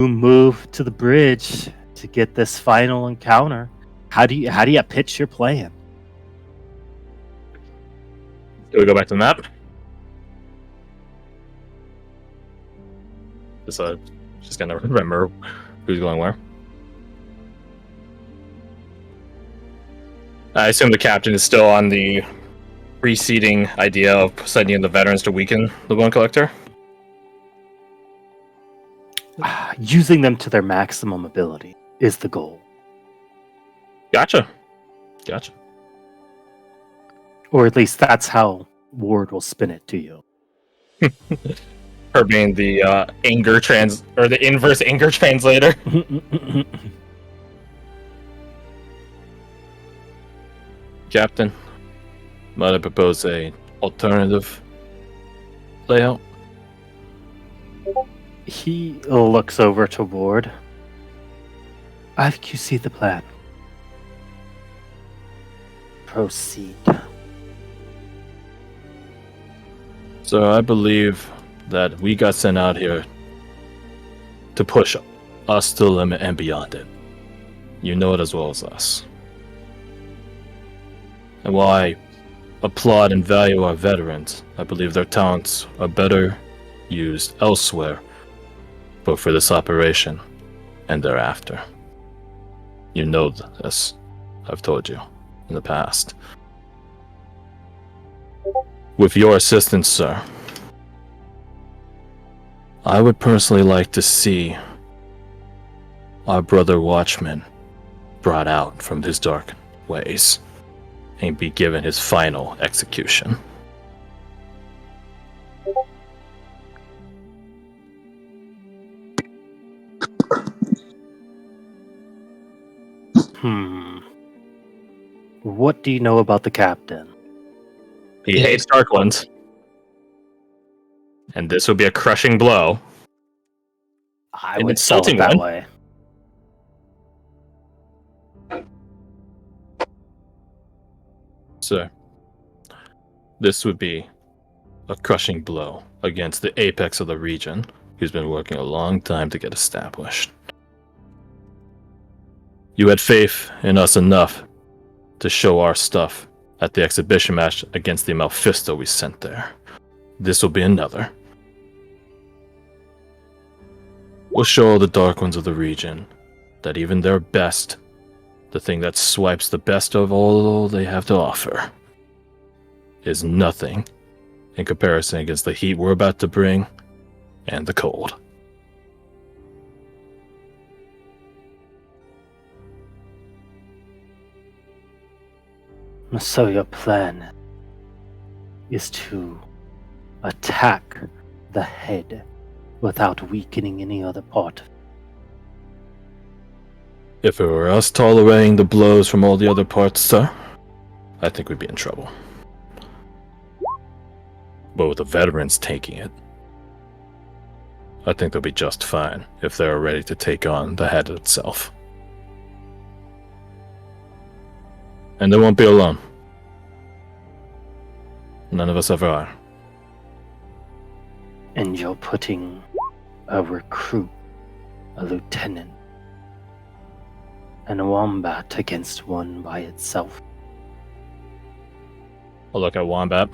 move to the bridge to get this final encounter. How do you pitch your plan? Do we go back to the map? Just gonna remember who's going where. I assume the captain is still on the preceding idea of sending the veterans to weaken the Bone Collector. Using them to their maximum ability is the goal. Gotcha. Or at least that's how Ward will spin it to you. Her being the the inverse anger translator. Captain, might I propose a alternative layout? He looks over to Ward. I think you see the plan. Proceed. So I believe that we got sent out here to push us to the limit and beyond it. You know it as well as us. And while I applaud and value our veterans, I believe their talents are better used elsewhere, but for this operation and thereafter. You know this. I've told you in the past. With your assistance, sir, I would personally like to see our brother Watchman brought out from his dark ways and be given his final execution. What do you know about the captain? He hates Dark Ones. And this would be a crushing blow. I would sell it that way. Sir, this would be a crushing blow against the apex of the region, who's been working a long time to get established. You had faith in us enough to show our stuff at the exhibition match against the Malfisto we sent there. This will be another. We'll show the Dark Ones of the region that even their best, the thing that swipes the best of all they have to offer, is nothing in comparison against the heat we're about to bring and the cold. So your plan is to attack the head without weakening any other part. If it were us tolerating the blows from all the other parts, sir, I think we'd be in trouble. But with the veterans taking it, I think they'll be just fine if they're ready to take on the head itself. And they won't be alone. None of us ever are. And you're putting a recruit, a lieutenant, and a wombat against one by itself. I'll look at Wombat.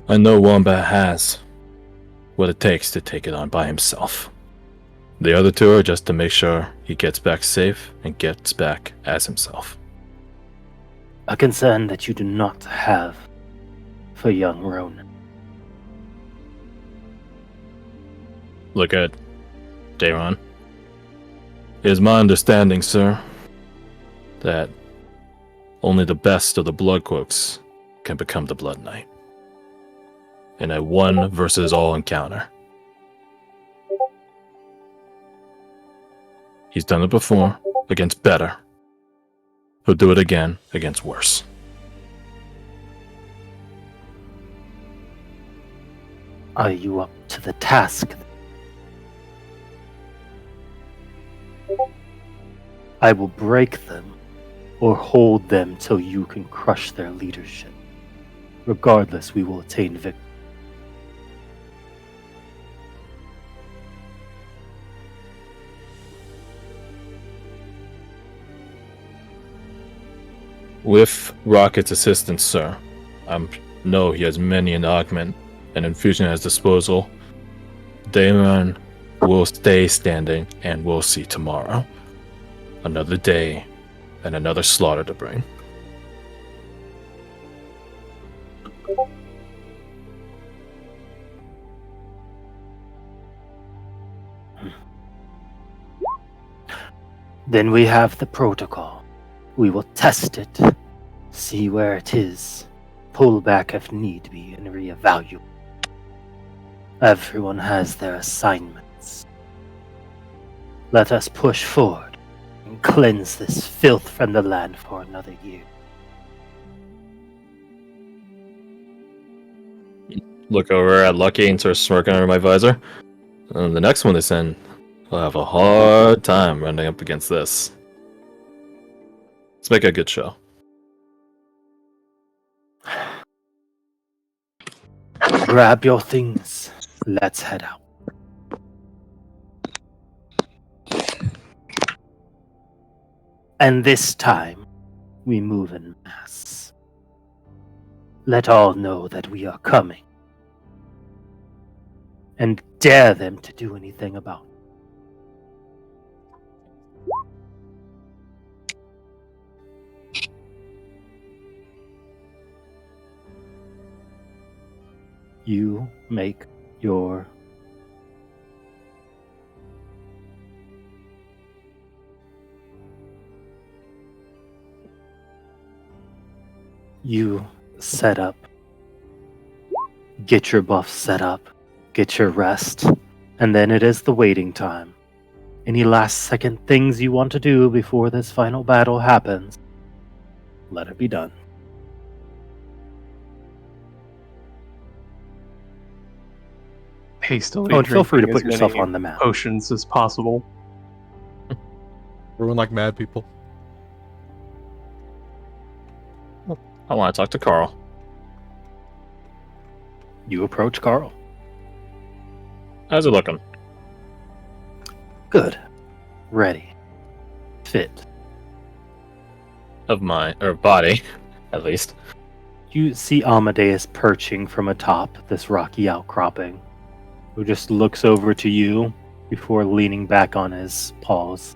I know Wombat has what it takes to take it on by himself. The other two are just to make sure he gets back safe and gets back as himself. A concern that you do not have for young Ronan. Look at Dayron. It is my understanding, sir, that only the best of the Blood Cloaks can become the Blood Knight in a one versus all encounter. He's done it before against better. He'll do it again against worse. Are you up to the task? I will break them or hold them till you can crush their leadership. Regardless, we will attain victory. With Rocket's assistance, sir, I know he has many an augment and infusion at his disposal. Damon will stay standing, and we'll see tomorrow. Another day and another slaughter to bring. Then we have the protocol. We will test it, see where it is, pull back if need be, and reevaluate. Everyone has their assignments. Let us push forward and cleanse this filth from the land for another year. Look over at Lucky and start smirking under my visor. And the next one they send, I'll have a hard time running up against this. Let's make a good show. Grab your things. Let's head out. And this time, we move en masse. Let all know that we are coming. And dare them to do anything about it. You make your set up, get your buffs set up, get your rest, and then it is the waiting time. Any last second things you want to do before this final battle happens, let it be done. Hastily Oh, and feel free to drinking put as yourself many on the map. potions as possible. Everyone like mad people. I want to talk to Carl. You approach Carl. How's it looking? Good. Ready. Fit. Of my body, at least. You see Amadeus perching from atop this rocky outcropping, who just looks over to you before leaning back on his paws.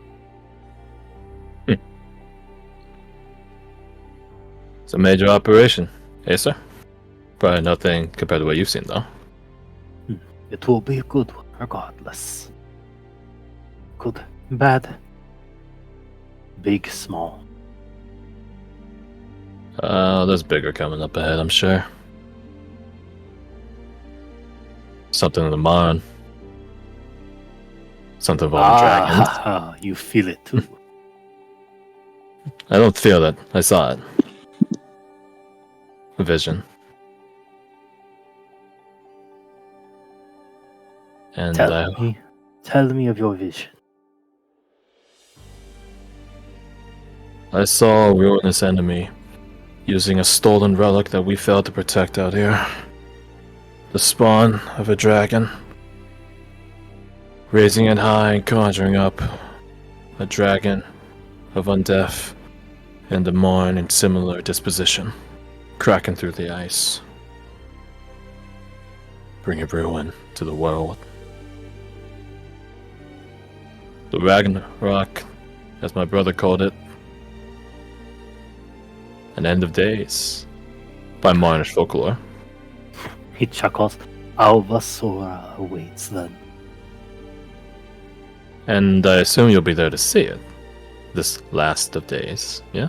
It's a major operation, eh, sir? Probably nothing compared to what you've seen, though. It will be a good one, regardless. Good, bad, big, small. There's bigger coming up ahead, I'm sure. Something in the mine. Something involving dragons. Ah, you feel it too. I don't feel it. I saw it. A vision. And Tell me of your vision. I saw a ruinous enemy using a stolen relic that we failed to protect out here. The spawn of a dragon. Raising it high and conjuring up a dragon of undeath and a mourn in similar disposition, cracking through the ice, bringing ruin to the world. The Ragnarok, as my brother called it, an end of days, by Marnish folklore. He chuckles. Alvasora awaits then. And I assume you'll be there to see it, this last of days, yeah?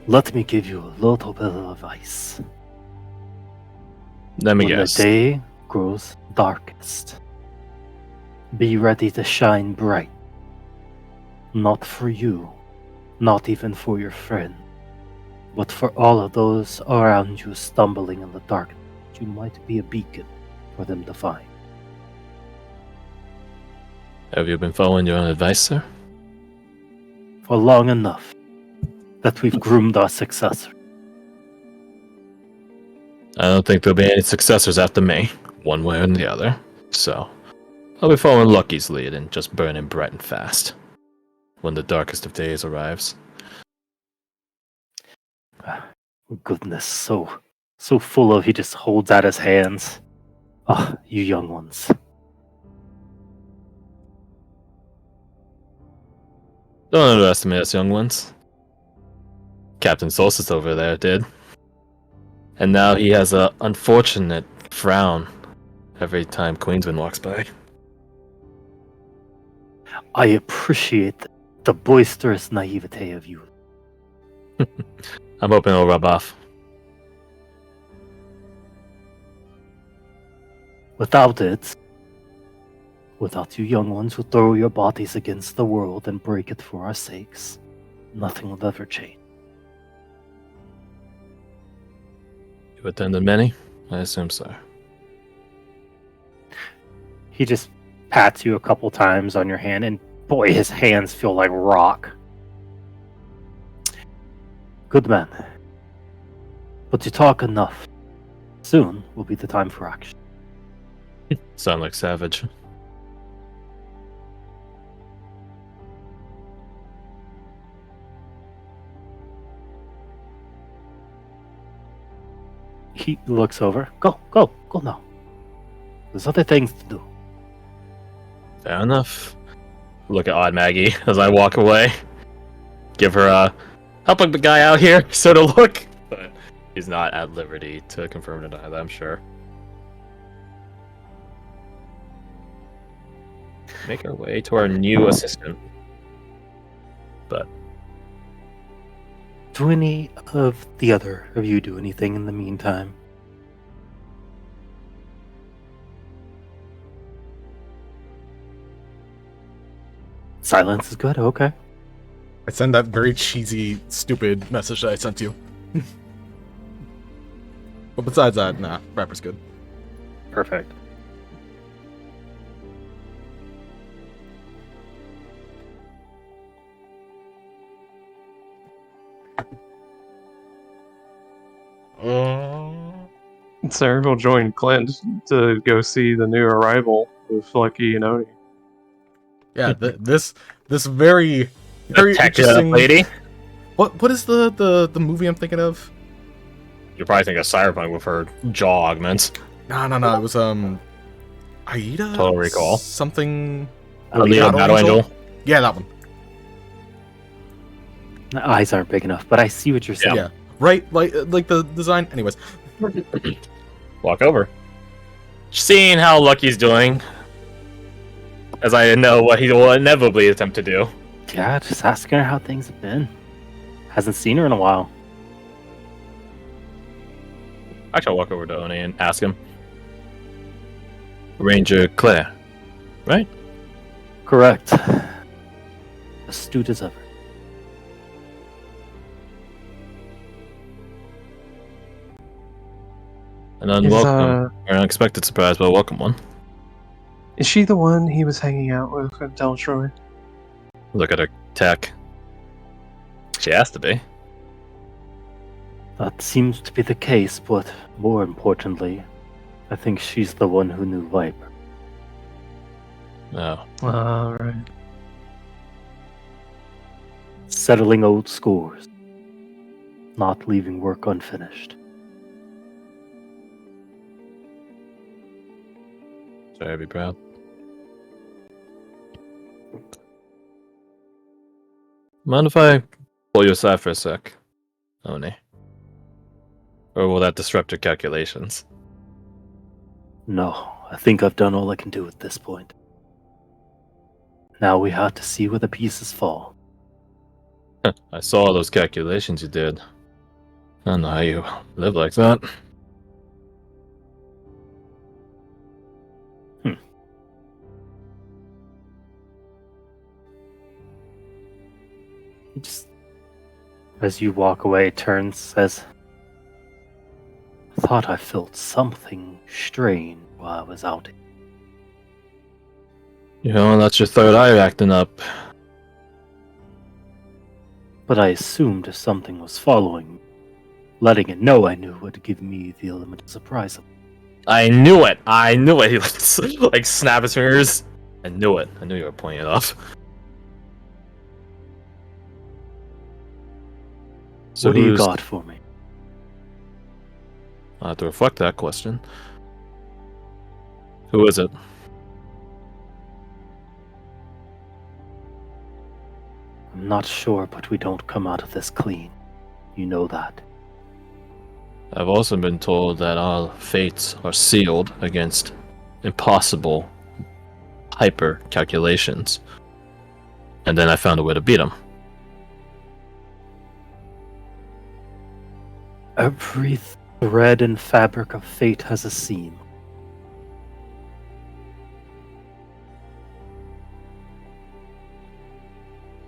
Let me give you a little bit of advice. Let me When guess. the day grows darkest, be ready to shine bright. Not for you, not even for your friend, but for all of those around you stumbling in the darkness. You might be a beacon for them to find. Have you been following your own advice, sir? For long enough that we've groomed our successor. I don't think there'll be any successors after me, one way or the other. So, I'll be following Lucky's lead and just burning bright and fast when the darkest of days arrives. Goodness, so full of. He just holds out his hands. Ah, you young ones. Don't underestimate us, young ones. Captain Solstice over there did. And now he has a unfortunate frown every time Queensman walks by. I appreciate the boisterous naivete of you. I'm hoping it'll rub off. Without it, without you young ones who throw your bodies against the world and break it for our sakes, nothing will ever change. You attended many? I assume so. He just pats you a couple times on your hand, and boy, his hands feel like rock. Good man. But you talk enough. Soon will be the time for action. Sound like savage. He looks over. Go now. There's other things to do. Fair enough. Look at Odd Maggie as I walk away. Give her a help the guy out here sort of look. But he's not at liberty to confirm or deny that, I'm sure. Make our way to our new assistant. But Do any of the other of you do anything in the meantime? Silence is good, okay. I send that very cheesy, stupid message that I sent you. But besides that, nah, rapper's good. Perfect. Sarah will join Clint to go see the new arrival with Lucky and Oni. Yeah, this very interesting lady. What is the movie I'm thinking of? You're probably thinking of Cyberpunk with her jaw augments. No. It was Aida. Total Recall. Something. Alita Battle Angel. Yeah, that one. The eyes aren't big enough, but I see what you're saying. Yeah. Right, like the design. Anyways, Walk over. Seeing how Lucky's doing, as I know what he will inevitably attempt to do. Yeah, just asking her how things have been. Hasn't seen her in a while. Actually, I'll walk over to Oni and ask him. Ranger Claire, right? Correct. Astute as ever. An unwelcome, or unexpected surprise, but a welcome one. Is she the one he was hanging out with at Deltroy? Look at her tech. She has to be. That seems to be the case, but more importantly, I think she's the one who knew Viper. No. Right. Settling old scores. Not leaving work unfinished. Sorry, I'd be proud. Mind if I pull you aside for a sec, Oni? Or will that disrupt your calculations? No, I think I've done all I can do at this point. Now we have to see where the pieces fall. I saw those calculations you did. I don't know how you live like that. He just, as you walk away, turns, says, I thought I felt something strange while I was out. You know, that's your third eye acting up. But I assumed if something was following me, letting it know I knew would give me the element of surprise. I knew it! I knew it! He like snap his fingers. I knew it. I knew you were pointing it off. So what do you who's- got for me? I'll have to reflect that question. Who is it? I'm not sure, but we don't come out of this clean. You know that. I've also been told that all fates are sealed against impossible hyper calculations. And then I found a way to beat them. Every thread and fabric of fate has a seam.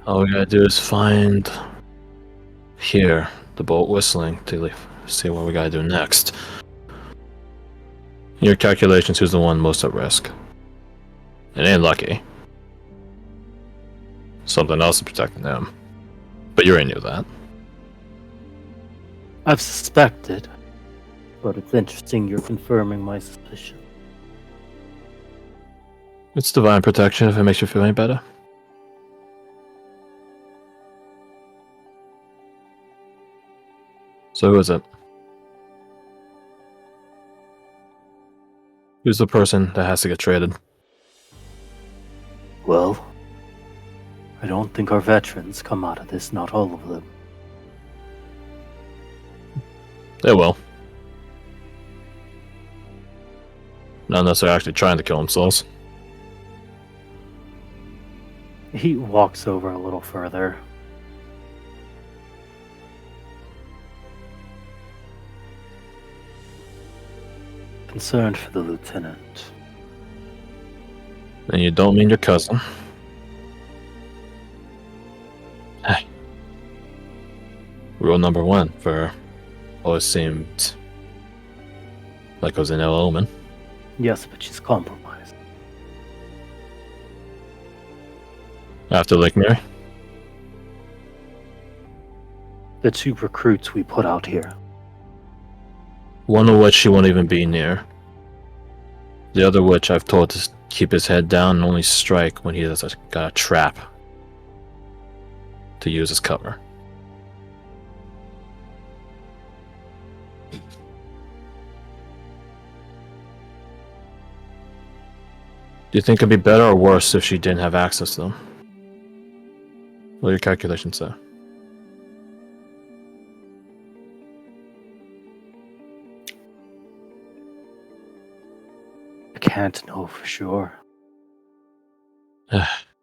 All we gotta do is hear the bolt whistling to see what we gotta do next. Your calculations, who's the one most at risk? It ain't Lucky. Something else is protecting them. But you already knew that. I've suspected, but it's interesting you're confirming my suspicion. It's divine protection if it makes you feel any better. So who is it? Who's the person that has to get traded? Well, I don't think our veterans come out of this, not all of them. They will. Not unless they're actually trying to kill themselves. He walks over a little further. Concerned for the lieutenant. And you don't mean your cousin. Hey. Rule number 1 for always seemed like it was an ill omen. Yes, but she's compromised. After Lake Mary? The 2 recruits we put out here. One of which she won't even be near. The other which I've told to keep his head down and only strike when he has got a trap to use as cover. Do you think it'd be better or worse if she didn't have access to them? What do your calculations say? I can't know for sure.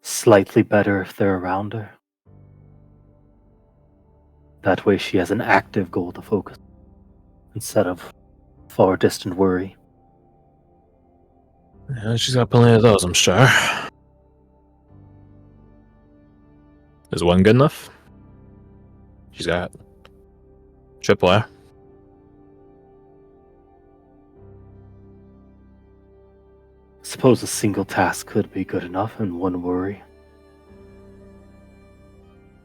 Slightly better if they're around her. That way she has an active goal to focus on, instead of far distant worry. Yeah, she's got plenty of those, I'm sure. Is one good enough? She's got tripwire. Suppose a single task could be good enough and one worry.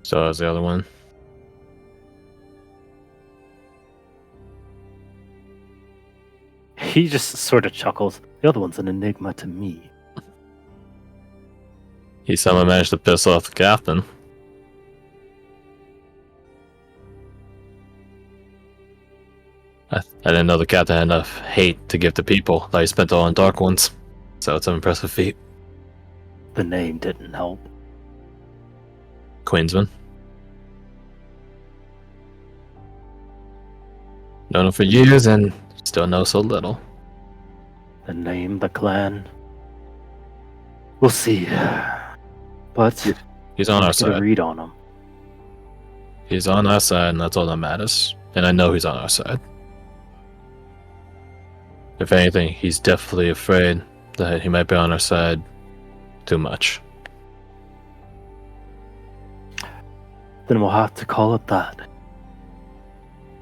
So is the other one. He just sort of chuckles. The other one's an enigma to me. He somehow managed to piss off the captain. I didn't know the captain had enough hate to give to people that he spent all on Dark Ones. So it's an impressive feat. The name didn't help. Queensman. Known him for years and still know so little. The name, the clan. We'll see. But He's on our get a side. read on him. He's on our side, and that's all that matters. And I know he's on our side. If anything, he's definitely afraid that he might be on our side too much. Then we'll have to call it that.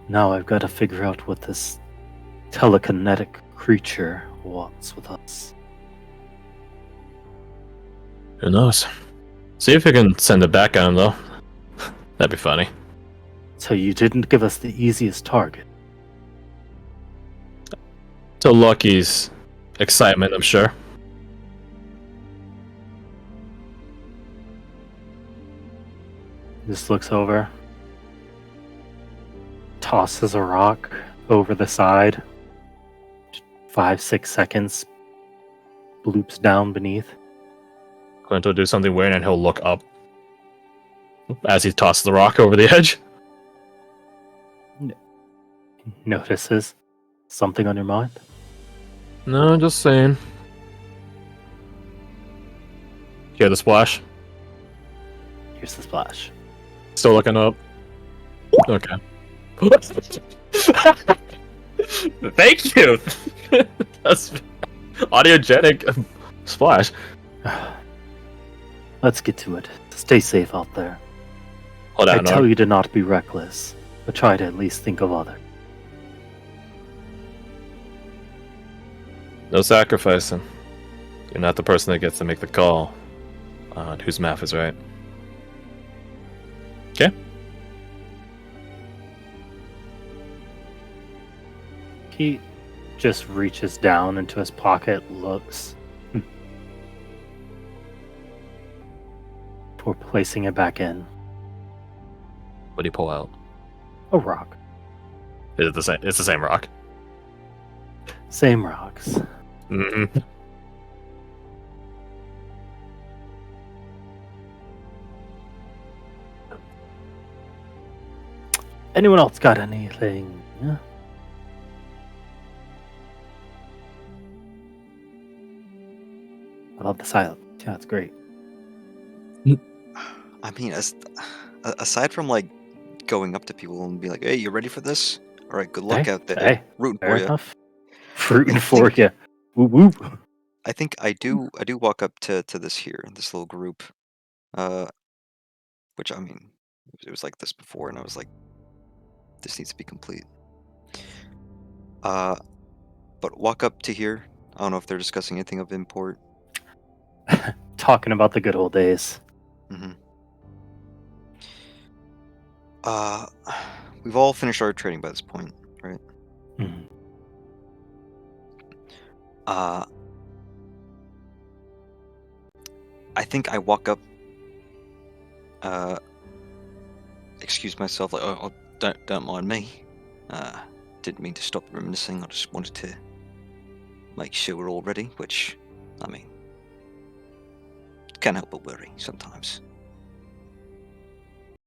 Now I've got to figure out what this telekinetic creature wants with us. Who knows? See if you can send it back at him, though. That'd be funny. So you didn't give us the easiest target. To Lucky's excitement, I'm sure. Just looks over. Tosses a rock over the side. 5-6 seconds, bloops down beneath. Clint will do something weird and he'll look up as he tosses the rock over the edge. Notices something on your mind. No, just saying. Hear the splash? Here's the splash. Still looking up. Okay. Thank you. That's audiogenic splash. Let's get to it. Stay safe out there. Hold I on. tell you to not be reckless, but try to at least think of others. No sacrificing. You're not the person that gets to make the call on whose math is right. Okay. He just reaches down into his pocket, looks before placing it back in. What do you pull out? A rock. Is it the same? It's the same rock. Same rocks. Mm-hmm. Anyone else got anything? Yeah? I love the silence. Yeah, it's great. I mean, aside from like going up to people and be like, "Hey, you ready for this? All right, good luck Hey, out there. hey, Rooting fair for you." enough. Rooting for you. Woo woo. I think I do walk up to this here, this little group, which I mean, it was like this before, and I was like, this needs to be complete. But walk up to here. I don't know if they're discussing anything of import. Talking about the good old days. Mm-hmm. We've all finished our training by this point, right? Mhm. I think I walk up, excuse myself, like, oh, don't mind me. Didn't mean to stop reminiscing. I just wanted to make sure we're all ready, which, I mean, can't help but worry sometimes.